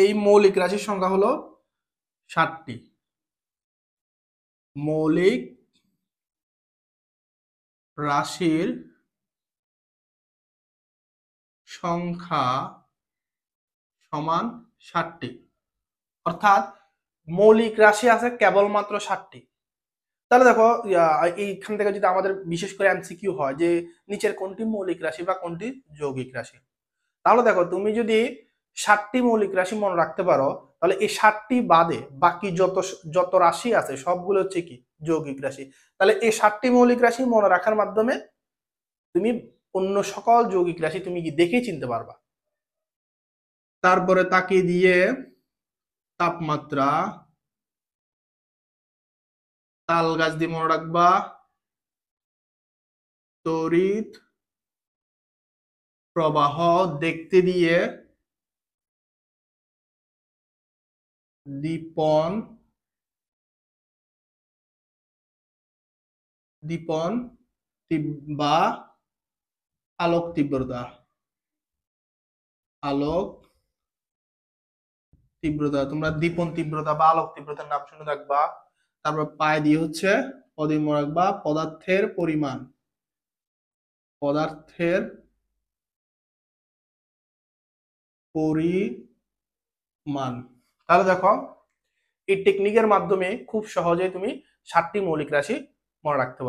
এই মৌলিক রাশির সংখ্যা হলো 60টি। মৌলিক রাশির সংখ্যা সমান 60টি, অর্থাৎ মৌলিক রাশি আছে কেবলমাত্র 60টি। তাহলে দেখো এইখান থেকে যদি আমাদের বিশেষ করে এমসিকিউ হয় যে নিচের কোনটি মৌলিক রাশি বা কোনটি যৌগিক রাশি, তাহলে দেখো তুমি যদি 60টি মৌলিক রাশি মনে রাখতে পারো, তাহলে এই 60টি বাদে বাকি যত যত রাশি আছে সবগুলো হচ্ছে কি যৌগিক রাশি। তাহলে এই 60টি মৌলিক রাশি মনে রাখার মাধ্যমে তুমি অন্য সকল যৌগিক রাশি তুমি কি দেখেই চিনতে পারবা। তারপরে তাকিয়ে দিয়ে তাপমাত্রা, তাল গাছ দিয়ে মনে রাখবা, তড়িৎ প্রবাহ দেখতে দিয়ে দীপন দীপন বা আলোক তীব্রতা, আলোক তীব্রতা তোমরা দীপন তীব্রতা বা আলোক তীব্রতার নাম শুনে থাকবা। তারপর পায়ে দিয়ে হচ্ছে পদে মনে রাখবা পদার্থের পরিমাণ, পদার্থের পরিমাণ। তাহলে দেখো এই টেকনিকের মাধ্যমে খুব সহজে তুমি 60টি মৌলিক রাশি মনে রাখতে পারো।